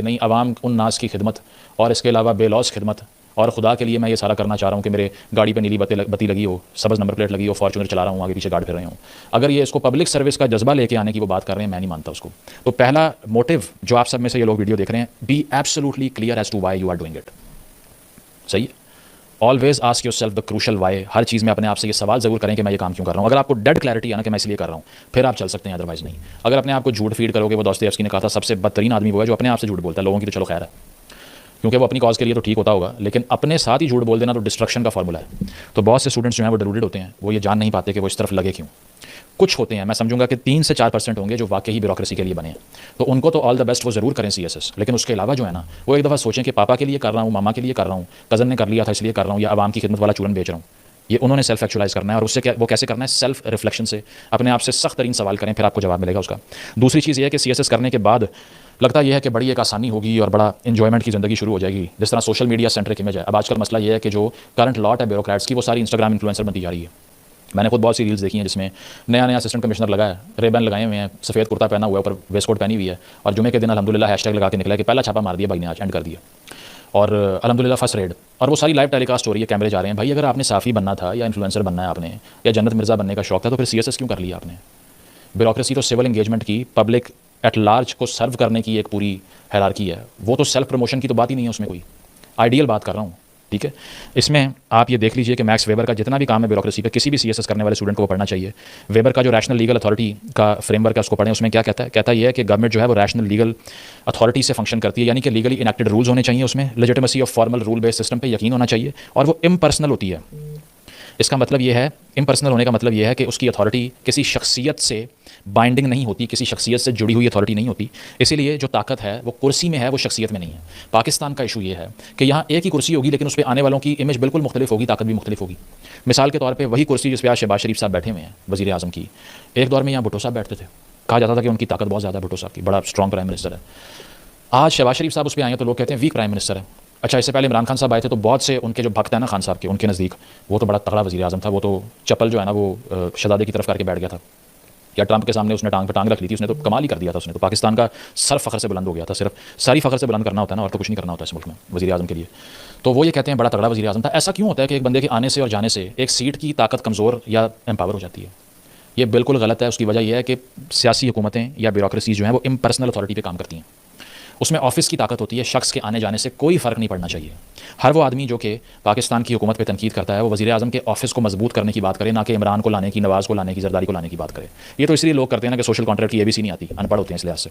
نہیں عوام الناس کی خدمت اور اس کے علاوہ بے لوس خدمت، اور خدا کے لیے میں یہ سارا کرنا چاہ رہا ہوں کہ میرے گاڑی پہ نیلی بتی لگی ہو، سبز نمبر پلیٹ لگی ہو، فارچونر چلا رہا ہوں، آگے پیچھے گارڈ پھر رہے ہوں. اگر یہ اس کو پبلک سروس کا جذبہ لے کے آنے کی وہ بات کر رہے ہیں، میں نہیں مانتا اس کو. تو پہلا موٹیو جو آپ سب میں سے یہ لوگ ویڈیو دیکھ رہے ہیں، be absolutely clear as to why you are doing it. صحیح ہے. Always ask yourself the crucial why. ہر چیز میں اپنے آپ سے یہ سوال ضرور کریں کہ میں یہ کام کیوں کر رہا ہوں. اگر آپ کو ڈیڈ کلیئرٹی ہے نا کہ میں اس لیے کر رہا ہوں، پھر آپ چل سکتے ہیں، ادروائز نہیں. اگر اپنے آپ کو جھوٹ فیڈ کرو گے، وہ دوستیفسکی نے کہا تھا سب سے بدترین آدمی وہ ہے جو اپنے آپ سے جھوٹ بولتا ہے. لوگوں کی تو چلو خیر ہے، کیونکہ وہ اپنی کاز کے لیے تو ٹھیک ہوتا ہوگا، لیکن اپنے ساتھ ہی جھوٹ بول دینا تو ڈسٹرکشن کا فارمولا ہے. تو بہت سے اسٹوڈنٹس جو ہیں وہ ڈیلوڈڈ ہوتے ہیں، وہ یہ جان نہیں پاتے کہ وہ اس طرف لگے کیوں. کچھ ہوتے ہیں، میں سمجھوں گا کہ 3 سے 4% ہوں گے جو واقعی بیوروکریسی کے لیے بنے ہیں. تو ان کو تو آل دا بیسٹ، وہ ضرور کریں CSS. لیکن اس کے علاوہ جو ہے نا، وہ ایک دفعہ سوچیں کہ پاپا کے لیے کر رہا ہوں، ماما کے لیے کر رہا ہوں، کزن نے کر لیا تھا اس لیے کر رہا ہوں، یا عوام کی خدمت والا چورن بیچ رہا ہوں. یہ انہوں نے سیلف ایکچولائز کرنا ہے، اور اس سے وہ کیسے کرنا ہے؟ سیلف ریفلیکشن سے. اپنے آپ سے سخت ترین سوال کریں، پھر آپ کو جواب ملے گا اس کا. دوسری چیز یہ ہے کہ CSS کرنے کے بعد لگتا یہ ہے کہ بڑی ایک آسانی ہوگی اور بڑا انجوائمنٹ کی زندگی شروع ہو جائے گی. جس طرح سوشل میڈیا سینٹرک امیج ہے. اب آج کل مسئلہ یہ ہے کہ جو کرنٹ لاٹ ہے بیوروکریٹس کی، وہ ساری انسٹاگرام انفلوئنسر بنتی جا رہی ہے. میں نے خود بہت سی ریلز دیکھی ہیں جس میں نیا اسسٹنٹ کمشنر لگا ہے، ریبن لگائے ہوئے ہیں، سفید کرتا پہنا ہوا ہے، اوپر ویسٹ کوٹ پہنی ہوئی ہے، اور جمعے کے دن الحمدللہ ہیش ٹیگ لگا کے نکلا کہ پہلا چھاپا مار دیا بھائی نے، آج اینڈ کر دیا، اور الحمدللہ فرسٹ ریڈ. اور وہ ساری لائیو ٹیلی کاسٹ ہو رہی ہے، کیمرے جا رہے ہیں. بھائی اگر آپ نے صافی بننا تھا یا انفلوئنسر بننا ہے آپ نے، یا جنت مرزا بننے کا شوق تھا، تو پھر CSS کیوں کر لیا آپ نے؟ بیوروکریسی تو سول انگیجمنٹ کی، پبلک ایٹ لارج کو سرو کرنے کی ایک پوری ہیرارکی ہے. وہ تو سیلف پروموشن کی تو بات ہی نہیں ہے اس میں کوئی. آئیڈیل بات کر رہا ہوں، ٹھیک ہے. اس میں آپ یہ دیکھ لیجئے کہ میکس ویبر کا جتنا بھی کام ہے بیوروکریسی پہ، کسی بھی CSS کرنے والے اسٹوڈنٹ کو وہ پڑھنا چاہیے. ویبر کا جو ریشنل لیگل اتھارٹی کا فریم ورک ہے اس کو پڑھیں. اس میں کیا کہتا ہے؟ کہتا یہ ہے کہ گورنمنٹ جو ہے وہ ریشنل لیگل اتھارٹی سے فنکشن کرتی ہے، یعنی کہ لیگلی انیکٹڈ رولز ہونے چاہیے. اس میں legitimacy of formal rule base system پہ یقین ہونا چاہیے، اور وہ امپرسنل ہوتی ہے. اس کا مطلب یہ ہے، امپرسنل ہونے کا مطلب یہ ہے کہ اس کی اتھارٹی کسی شخصیت سے بائنڈنگ نہیں ہوتی، کسی شخصیت سے جڑی ہوئی اتھارٹی نہیں ہوتی. اسی لیے جو طاقت ہے وہ کرسی میں ہے، وہ شخصیت میں نہیں ہے. پاکستان کا ایشو یہ ہے کہ یہاں ایک ہی کرسی ہوگی، لیکن اس پہ آنے والوں کی امیج بالکل مختلف ہوگی، طاقت بھی مختلف ہوگی. مثال کے طور پہ وہی کرسی جس پہ آج شہباز شریف صاحب بیٹھے ہوئے ہیں، وزیر اعظم کی، ایک دور میں یہاں بھٹو صاحب بیٹھتے تھے. کہا جاتا تھا کہ ان کی طاقت بہت زیادہ ہے، بھٹو صاحب کی، بڑا اسٹرانگ پرائم منسٹر ہے. آج شہباز شریف صاحب اس پہ آئے ہیں تو لوگ کہتے ہیں ویک پرائم منسٹر ہے. اچھا، اس سے پہلے عمران خان صاحب آئے تھے تو بہت سے ان کے جو بھکت ہیں نا خان صاحب کے، ان کے نزدیک وہ تو بڑا تگڑا وزیر اعظم تھا، وہ تو چپل جو ہے نا وہ شہزادے کی طرف کر کے بیٹھ گیا تھا، یا ٹرمپ کے سامنے اس نے ٹانگ پہ ٹانگ رکھ لی تھی، اس نے تو کمال ہی کر دیا تھا. اس نے تو پاکستان کا سر فخر سے بلند ہو گیا تھا. صرف ساری فخر سے بلند کرنا ہوتا ہے نا، اور تو کچھ نہیں کرنا ہوتا اس ملک میں وزیر اعظم کے لیے. تو وہ یہ کہتے ہیں بڑا تگڑا وزیر اعظم تھا. ایسا کیوں ہوتا ہے کہ ایک بندے کے آنے سے اور جانے سے ایک سیٹ کی طاقت کمزور یا امپاور ہو جاتی ہے؟ یہ بالکل غلط ہے. اس کی وجہ یہ ہے کہ سیاسی حکومتیں یا بیوروکریسی جو ہیں وہ امپرسنل اتھارٹی پہ کام کرتی ہیں. اس میں آفس کی طاقت ہوتی ہے، شخص کے آنے جانے سے کوئی فرق نہیں پڑنا چاہیے. ہر وہ آدمی جو کہ پاکستان کی حکومت پہ تنقید کرتا ہے، وہ وزیر اعظم کے آفس کو مضبوط کرنے کی بات کرے، نہ کہ عمران کو لانے کی، نواز کو لانے کی، زرداری کو لانے کی بات کرے. یہ تو اس لیے لوگ کرتے ہیں نا کہ سوشل کانٹریکٹ کی ABC نہیں آتی، ان پڑھ ہوتے ہیں اس لحاظ سے.